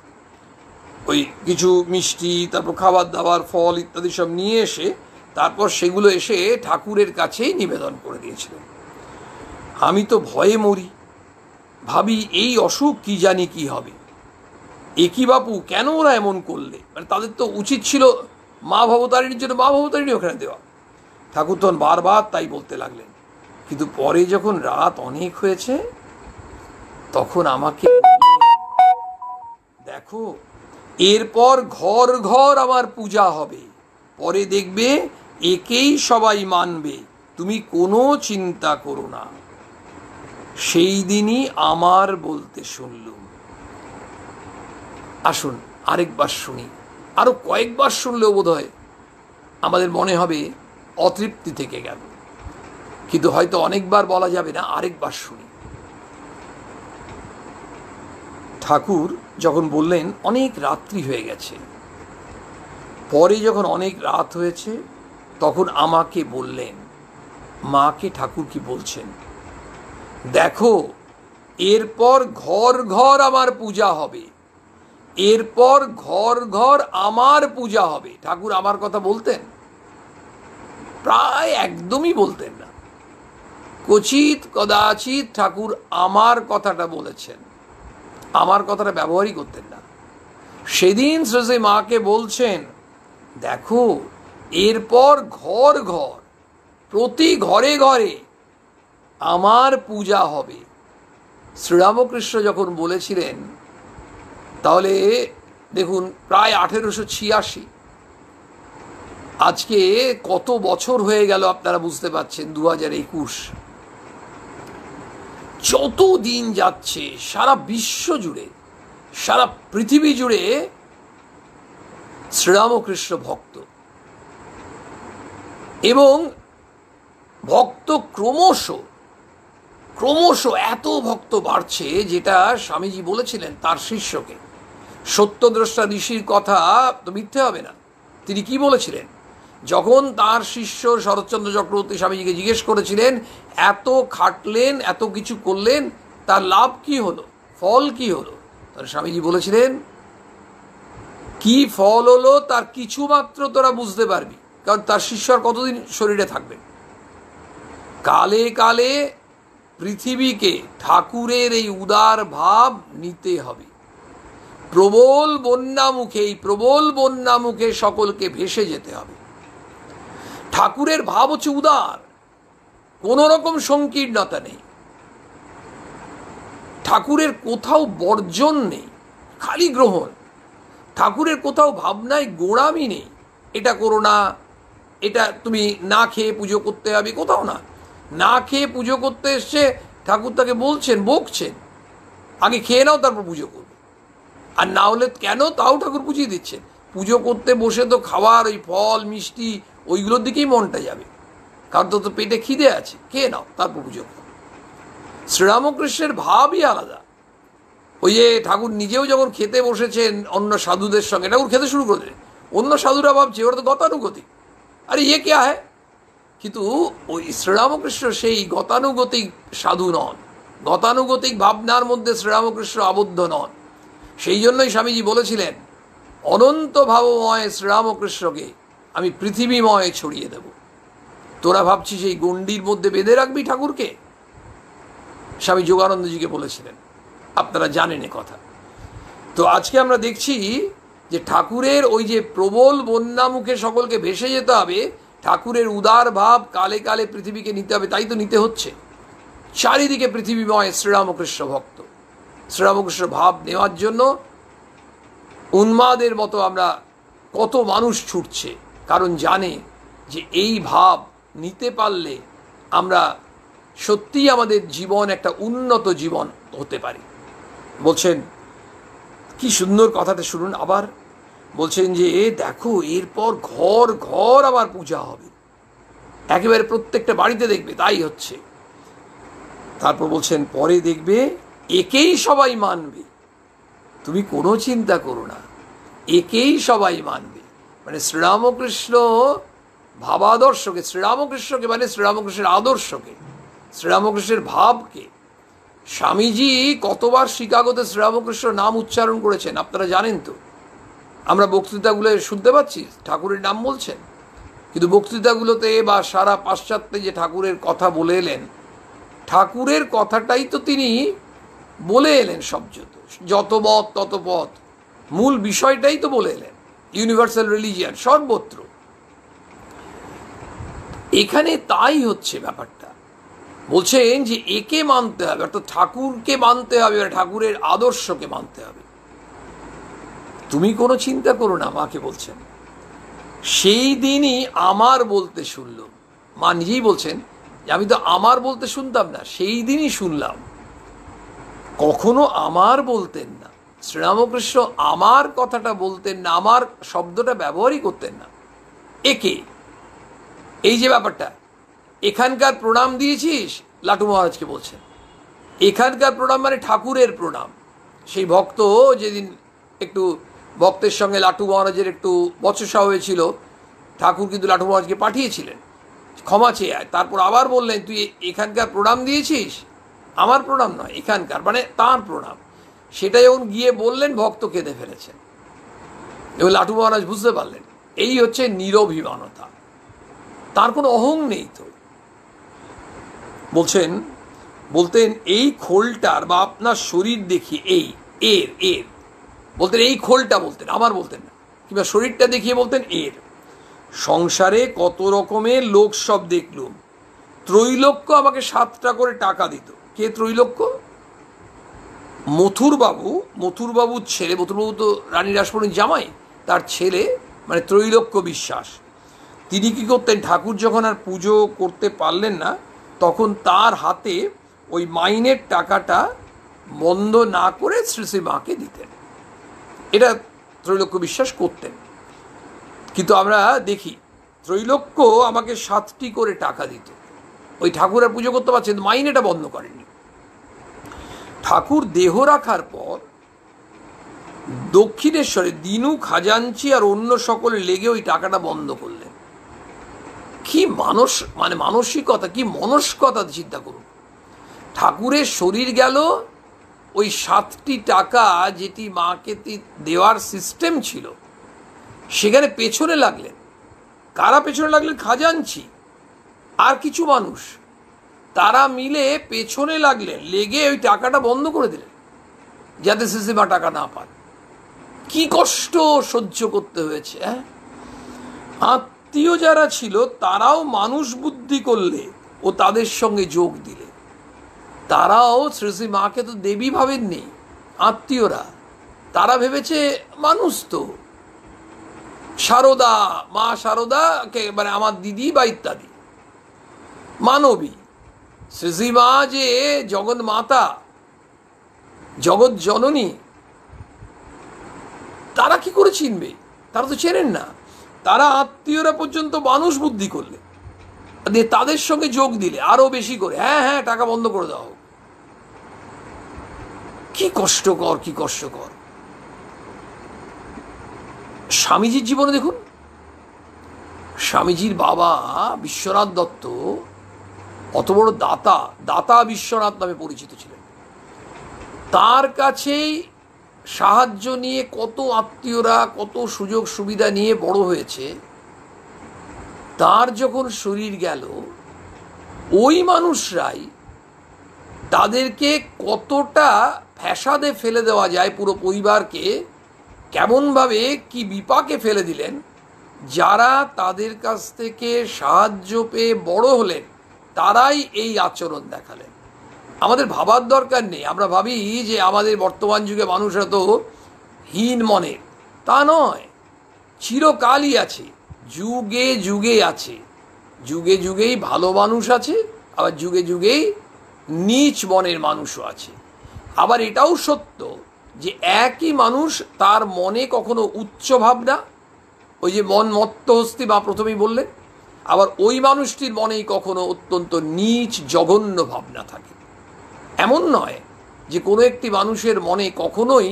ওই কিছু মিষ্টি, তারপর খাবার দাবার, ফল ইত্যাদি সব নিয়ে এসে তারপর সেগুলো এসে ঠাকুরের কাছেই নিবেদন করে দিয়েছিলেন। আমি তো ভয়ে মরি, ভাবি এই অসুখ কি জানি কি হবে, একই বাপু কেন ওরা এমন করলে? মানে তাদের তো উচিত ছিল মা ভবতারিণীর জন্য মা ভবতারিণী ওখানে দেওয়া। ঠাকুর তখন বারবার তাই বলতে লাগলেন। কিন্তু পরে যখন রাত অনেক হয়েছে তখন আমাকে দেখো, এরপর ঘর ঘর আমার পূজা হবে, পরে দেখবে একেই সবাই মানবে, তুমি কোনো চিন্তা করো না। সেই দিনই আমার বলতে শুনলুম। আসুন আরেকবার শুনি, আরো কয়েকবার শুনলেও বোধ হয় আমাদের মনে হবে অতৃপ্তি থেকে গেল, কিন্তু হয়তো অনেকবার বলা যাবে না, আরেকবার শুনি। ঠাকুর যখন বললেন অনেক রাত্রি হয়ে গেছে, পরে যখন অনেক রাত হয়েছে তখন আমাকে বললেন, মাকে ঠাকুর কি বলছেন, দেখো এরপর ঘর ঘর আমার পূজা হবে, এরপর ঘর ঘর আমার পূজা হবে। ঠাকুর আমার কথা বলতেন? প্রায় একদমই বলতেন না, কচিত কদাচিৎ ঠাকুর আমার কথাটা বলেছেন, আমার কথাটা ব্যবহারই করতেন না। সেদিন শ্রী মাকে বলছেন, দেখো এরপর ঘর ঘর, প্রতি ঘরে ঘরে আমার পূজা হবে। শ্রীরামকৃষ্ণ যখন বলেছিলেন, তাহলে দেখুন প্রায় 1886, আজকে কত বছর হয়ে গেল আপনারা বুঝতে পারছেন, 2021। যত দিন যাচ্ছে সারা বিশ্ব জুড়ে, সারা পৃথিবী জুড়ে শ্রীরামকৃষ্ণ ভক্ত, এবং ভক্ত ক্রমশ ক্রমশ এত ভক্ত বাড়ছে, যেটা স্বামীজি বলেছিলেন তার শিষ্যকে। সত্যদ্রষ্টা ঋষির কথা তো মিথ্যে হবে না। তিনি কি বলেছিলেন? যখন তার শিষ্য শরৎচন্দ্র চক্রবর্তী স্বামীজিকে জিজ্ঞেস করেছিলেন, এত খাটলেন, এত কিছু করলেন, তার লাভ কি হলো, ফল কি হলো? তার স্বামীজি বলেছিলেন, কি ফল হলো তার কিছু মাত্র তোরা বুঝতে পারবি, কারণ তার শিষ্য আর কতদিন শরীরে থাকবে। কালে কালে পৃথিবীকে ঠাকুরের এই উদার ভাব নিতে হবে। প্রবল বন্যামুখে, এই প্রবল বন্যামুখে সকলকে ভেসে যেতে হবে। ঠাকুরের ভাব হচ্ছে উদার, কোনো রকম সংকীর্ণতা নেই। ঠাকুরের কোথাও বর্জন নেই, খালি গ্রহণ। ঠাকুরের কোথাও ভাবনায় গোড়ামি নেই, এটা করো না, এটা তুমি না খেয়ে পুজো করতে হবে, কোথাও না। না খেয়ে পুজো করতে এসছে, ঠাকুর তাকে বলছেন, বকছেন, আগে খেয়ে নাও তারপর পুজো করবে। আর না হলে কেন, তাও ঠাকুর বুঝিয়ে দিচ্ছেন। পুজো করতে বসে তো খাবার, ওই ফল মিষ্টি ওইগুলোর দিকেই মনটা যাবে, কারণ তো পেটে খিদে আছে, খেয়ে নাও তারপর পুজো করো। শ্রীরামকৃষ্ণের ভাবই আলাদা। ওই যে ঠাকুর নিজেও যখন খেতে বসেছেন অন্য সাধুদের সঙ্গে, ঠাকুর খেতে শুরু করেছেন, অন্য সাধুরা ভাবছে ওরা তো গতানুগতিক, আরে ইয়ে কে হ্যাঁ। কিন্তু ওই শ্রীরামকৃষ্ণ সেই গতানুগতিক সাধু নন, গতানুগতিক ভাবনার মধ্যে শ্রীরামকৃষ্ণ আবদ্ধ নন। সেই জন্যই স্বামীজি বলেছিলেন, অনন্ত ভাবময় শ্রীরামকৃষ্ণকে আমি পৃথিবীময় ছড়িয়ে দেব। তোরা ভাবছিস এই গণ্ডির মধ্যে বেঁধে রাখবি ঠাকুরকে? স্বামী যোগানন্দজিকে বলেছিলেন, আপনারা জানেন এ কথা। তো আজকে আমরা দেখছি যে ঠাকুরের ওই যে প্রবল বন্যামুখে সকলকে ভেসে যেতে হবে, ঠাকুরের উদার ভাব কালে কালে পৃথিবীকে নিতে হবে, তাই তো নিতে হচ্ছে। চারিদিকে পৃথিবীময় শ্রীরামকৃষ্ণ ভক্ত, শ্রীরামকৃষ্ণ ভাব নেওয়ার জন্য উন্মাদের মতো আমরা কত মানুষ ছুটছে, কারণ জানে যে এই ভাব নিতে পারলে আমরা সত্যিই আমাদের জীবন একটা উন্নত জীবন হতে পারে। বলছেন, কি সুন্দর কথাটা শুনুন আবার। বলছেন যে দেখো, এরপর ঘর ঘর আবার পূজা হবে, একেবারে প্রত্যেকটা বাড়িতে দেখবে তাই হচ্ছে। তারপর বলছেন, পরে দেখবে একেই সবাই মানবে, তুমি কোনো চিন্তা করো না, একেই সবাই মানবে। মানে শ্রীরামকৃষ্ণ ভাবাদর্শকে, শ্রীরামকৃষ্ণকে মানে শ্রীরামকৃষ্ণের আদর্শকে, শ্রীরামকৃষ্ণের ভাবকে। স্বামীজি কতবার শিকাগোতে শ্রীরামকৃষ্ণ নাম উচ্চারণ করেছেন আপনারা জানেন তো। আমরা বক্তৃতাগুলো শুনতে পাচ্ছি ঠাকুরের নাম বলছেন, কিন্তু বক্তৃতাগুলোতে বা সারা পাশ্চাত্যে যে ঠাকুরের কথা বলে এলেন, ঠাকুরের কথাটাই তো তিনি বলে এলেন। যত মত তত পথ, মূল বিষয়টাই তো বলে এলেন, ইউনিভার্সাল রিলিজিয়ান সর্বত্র। এখানে তাই হচ্ছে ব্যাপারটা। বলছেন যে একে মানতে হবে, অর্থাৎ ঠাকুরকে মানতে হবে, ঠাকুরের আদর্শকে মানতে হবে। তুমি কোনো চিন্তা করো না, মাকে বলছেন। সেই দিনই আমার বলতে শুনল, মা নিজেই বলছেন যে আমি তো আমার বলতে শুনতাম না, সেই দিনই শুনলাম। কখনো আমার বলতেন না শ্রীরামকৃষ্ণ, আমার কথাটা বলতেন না, আমার শব্দটা ব্যবহারই করতেন না। একে, এই যে ব্যাপারটা, এখানকার প্রণাম দিয়েছিস, লাটু মহারাজকে বলছেন, এখানকার প্রণাম মানে ঠাকুরের প্রণাম। সেই ভক্ত যেদিন একটু ভক্তের সঙ্গে লাটু মহারাজের একটু বচসা হয়েছিল, ঠাকুর কিন্তু লাটু মহারাজকে পাঠিয়েছিলেন ক্ষমা চেয়ে আয়। তারপর আবার বললেন, তুই এখানকার প্রণাম দিয়েছিস, আমার প্রণাম নয়, এখানকার মানে তাঁর প্রণাম। সেটা যখন গিয়ে বললেন, ভক্ত কেঁদে ফেলেছেন। এবং লাটু মহারাজ বুঝতে পারলেন এই হচ্ছে নিরভিমানতা, তার কোনো অহং নেই তো। বলতেন এই খোলটার বা আপনার শরীর দেখিয়ে, এই এর বলতেন, এই খোলটা বলতেন, আমার বলতেন না, কিংবা শরীরটা দেখিয়ে বলতেন এর। সংসারে কত রকমের লোক সব দেখলুম, ত্রৈলোক্য আমাকে 7টা করে টাকা দিত। কে ত্রৈলোক্য? মথুরবাবুর ছেলে, মথুরবাবু তো রানী রাসমণির জামাই, তার ছেলে মানে ত্রৈলোক্য বিশ্বাস। তিনি কি করতেন, ঠাকুর যখন আর পুজো করতে পারলেন না, তখন তার হাতে ওই মাইনের টাকাটা বন্ধ না করে শ্রী শ্রী মাকে দিতেন। এটা ত্রৈলোক্য বিশ্বাস করতেন। কিন্তু আমরা দেখি ত্রৈলোক্য আমাকে 7টি করে টাকা দিত, ওই ঠাকুরের পুজো করতে পারছেন, মাইনেটা বন্ধ করেননি। ঠাকুর দেহ রাখার পর দক্ষিণেশ্বরে দিনু, খাজাঞ্চি আর অন্য সকলে লেগে ওই টাকাটা বন্ধ করলেন। কি মানসিকতা, কি মনস্কতা চিন্তা করুন। ঠাকুরের শরীর গেল, ওই 7টি টাকা যেটি মাকে দেওয়ার সিস্টেম ছিল সেখানে পেছনে লাগলেন। কারা পেছনে লাগলেন? খাজাঞ্চি আর কিছু মানুষ, তারা মিলে পেছনে লাগলেন, লেগে ওই টাকাটা বন্ধ করে দিলেন যাতে শ্রীশ্রীমা টাকা না পান। কি কষ্ট সহ্য করতে হয়েছে। আত্মীয় যারা ছিল তারাও মানুষ বুদ্ধি করলে ও তাদের সঙ্গে যোগ দিলে। তারাও শ্রী মাকে তো দেবী ভাবেননি, আত্মীয়রা তারা ভেবেছে মানুষ তো, সারদা, মা সারদা মানে আমার দিদি বা ইত্যাদি মানবী। শ্রীমা যে জগৎ মাতা, জগৎ জননী, তারা কি করে চিনবে? তারা তো চেনেন না। তারা আত্মীয়রা পর্যন্ত মানুষ বুদ্ধি করলে, দিয়ে তাদের সঙ্গে যোগ দিলে আরো বেশি করে, হ্যাঁ টাকা বন্ধ করে দাও। কি কষ্টকর, কি কষ্টকর। স্বামীজির জীবনে দেখুন, স্বামীজির বাবা বিশ্বনাথ দত্ত অত বড় দাতা বিশ্বনাথ নামে পরিচিত ছিলেন। তার কাছেই সাহায্য নিয়ে কত আত্মীয়রা কত সুযোগ সুবিধা নিয়ে বড় হয়েছে। তার যখন শরীর গেল, ওই মানুষরাই তাদেরকে কতটা ফ্যাসাদে ফেলে দেওয়া যায়, পুরো পরিবারকে কেমনভাবে কি বিপাকে ফেলে দিলেন। যারা তাদের কাছ থেকে সাহায্য পেয়ে বড় হলেন তারাই এই আচরণ দেখালেন। আমাদের ভাবার দরকার নেই। আমরা ভাবি যে আমাদের বর্তমান যুগে মানুষরা তো হীন মনের, তা নয়। চিরকালই আছে, যুগে যুগে আছে, যুগে যুগেই ভালো মানুষ আছে, আবার যুগে যুগেই নীচ মনের মানুষও আছে। আবার এটাও সত্য যে একই মানুষ, তার মনে কখনো উচ্চ ভাবনা, ওই যে মন মত্ত হস্তি বা প্রথমেই বললেন, আবার ওই মানুষটির মনেই কখনো অত্যন্ত নীচ জঘন্য ভাবনা থাকে। এমন নয় যে কোনো একটি মানুষের মনে কখনোই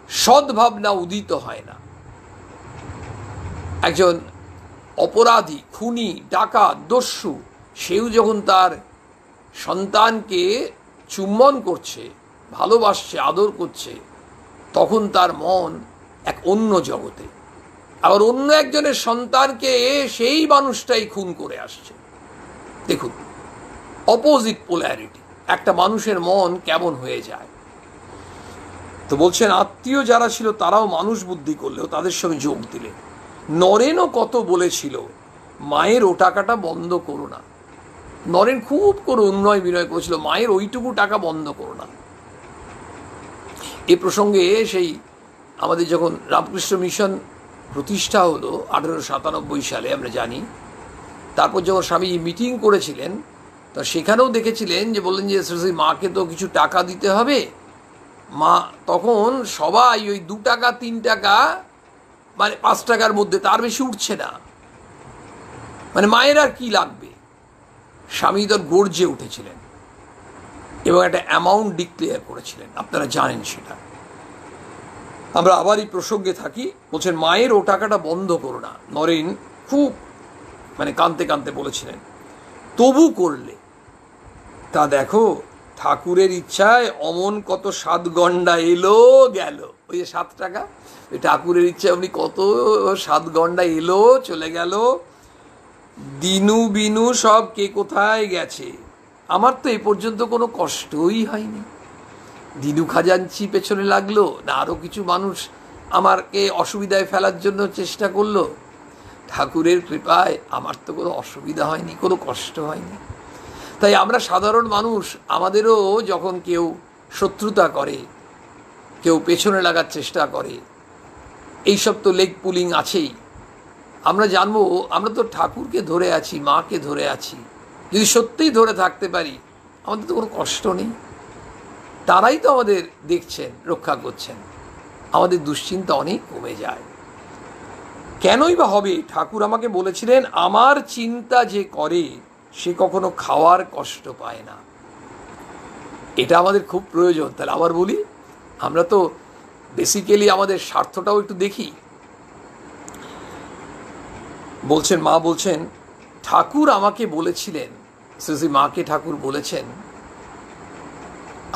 সদ্ভাবনা উদিত হয় না। একজন অপরাধী, খুনি, ডাকাত, দস্যু, সেও যখন তার সন্তানকে চুম্বন করছে, ভালোবাসছে, আদর করছে, তখন তার মন এক অন্য জগতে। আবার অন্য একজনের সন্তানকে সেই মানুষটাই খুন করে আসছে। দেখুন, অপোজিট পোলারিটি, একটা মানুষের মন কেমন হয়ে যায়। তো বলছেন আত্মীয় যারা ছিল তারাও মানুষ বুদ্ধি করলেও তাদের সঙ্গে যোগ দিলে। নরেনও কত বলেছিল, মায়ের ও টাকাটা বন্ধ করো না। নরেন খুব করে উন্নয় বিনয় করেছিল, মায়ের ওইটুকু টাকা বন্ধ করো না। এ প্রসঙ্গে সেই আমাদের যখন রামকৃষ্ণ মিশন প্রতিষ্ঠা হলো 1897 সালে, আমরা জানি, তারপর যখন স্বামী মিটিং করেছিলেন, তো সেখানেও দেখেছিলেন যে বললেন যে শ্রী মাকে তো কিছু টাকা দিতে হবে। মা তখন সবাই ওই 2 টাকা 3 টাকা, মানে 5 টাকার মধ্যে, তার বেশি উঠছে না। মানে মায়ের আর কি লাগবে। স্বামী তো গর্জে উঠেছিলেন এবং একটা অ্যামাউন্ট ডিক্লেয়ার করেছিলেন, আপনারা জানেন সেটা। আমরা আবার এই প্রসঙ্গে থাকি। বলছেন মায়ের ও টাকাটা বন্ধ করো না। নরেন খুব কাঁদতে কাঁদতে বলেছিলেন, তবু করলে। তা দেখো, ঠাকুরের ইচ্ছায় অমন কত 7 গন্ডা এলো গেল। ওই যে 7 টাকা, ওই ঠাকুরের ইচ্ছায় আপনি কত 7 গন্ডা এলো চলে গেল। দিনু বিনু সব কে কোথায় গেছে। আমার তো এই পর্যন্ত কোনো কষ্টই হয়নি। দিনু খাজাঞ্চি পেছনে লাগলো না আরো কিছু মানুষ আমাকে অসুবিধায় ফেলার জন্য চেষ্টা করলো। ঠাকুরের কৃপায় আমার তো কোনো অসুবিধা হয়নি, কোনো কষ্ট হয়নি। তাই আমরা সাধারণ মানুষ, আমাদেরও যখন কেউ শত্রুতা করে, কেউ পেছনে লাগার চেষ্টা করে, এইসব তো লেগ পুলিং আছেই। আমরা জানবো আমরা তো ঠাকুরকে ধরে আছি, মাকে ধরে আছি। যদি সত্যিই ধরে থাকতে পারি আমাদের তো কোনো কষ্ট নেই, তারাই তো আমাদের দেখছেন, রক্ষা করছেন, আমাদের দুশ্চিন্তা অনেক কমে যায়। কেনই বা হবে? ঠাকুর আমাকে বলেছিলেন, আমার চিন্তা যে করে সে কখনো খাওয়ার কষ্ট পায় না। এটা আমাদের খুব প্রয়োজন। তাহলে আবার বলি, আমরা তো বেসিক্যালি আমাদের স্বার্থটাও একটু দেখি। বলছেন, মা বলছেন, ঠাকুর আমাকে বলেছিলেন, শ্রী মাকে ঠাকুর বলেছেন,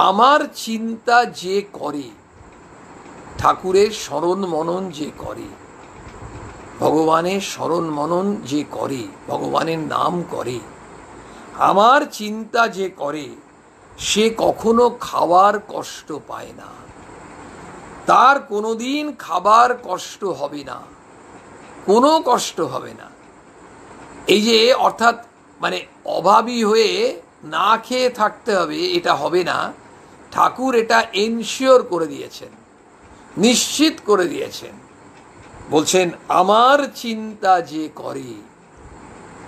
আমার চিন্তা যে করে, ঠাকুরের স্মরণ মনন যে করে, ভগবানের স্মরণ মনন যে করে, ভগবানের নাম করে, আমার চিন্তা যে করে সে কখনো খাওয়ার কষ্ট পায় না, তার কোনোদিন খাবার কষ্ট হবে না, কোনো কষ্ট হবে না। এই যে অর্থাৎ মানে অভাবী হয়ে না খেয়ে থাকতে হবে, এটা হবে না। ঠাকুর এটা এনশিওর করে দিয়েছেন, নিশ্চিত করে দিয়েছেন। বলছেন, আমার চিন্তা যে করে।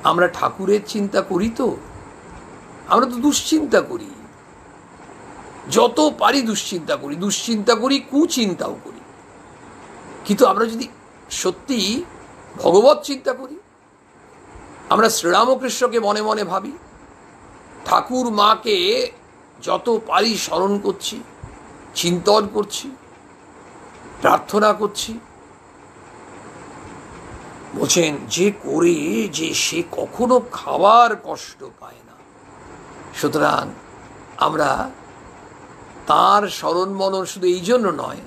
আমরা ঠাকুরের চিন্তা করি তো? আমরা তো দুশ্চিন্তা করি, যত পারি দুশ্চিন্তা করি, দুশ্চিন্তা করি, কুচিন্তাও করি। কিন্তু আমরা যদি সত্যি ভগবত চিন্তা করি, আমরা শ্রীরামকৃষ্ণকে মনে মনে ভাবি, ঠাকুর মাকে যত পারি স্মরণ করছি, চিন্তন করছি, প্রার্থনা করছি, বলছেন যে করে যে সে কখনো খাওয়ার কষ্ট পায় না। সুতরাং আমরা তার স্মরণ মনন শুধু এই জন্য নয়,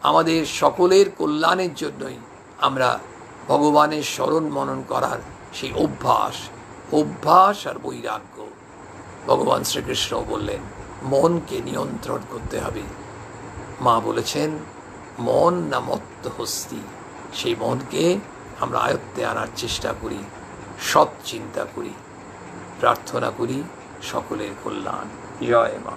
আমাদের সকলের কল্যাণের জন্যই আমরা ভগবানের স্মরণ মনন করার সেই অভ্যাস আর বৈরাগ্য। ভগবান শ্রীকৃষ্ণ বললেন, মনকে নিয়ন্ত্রণ করতে হবে। মা বলেছেন, মন না মত্ত হস্তি। সেই মনকে আমরা আয়ত্তে আনার চেষ্টা করি, সৎ চিন্তা করি, প্রার্থনা করি সকলের কল্যাণ। জয় মা।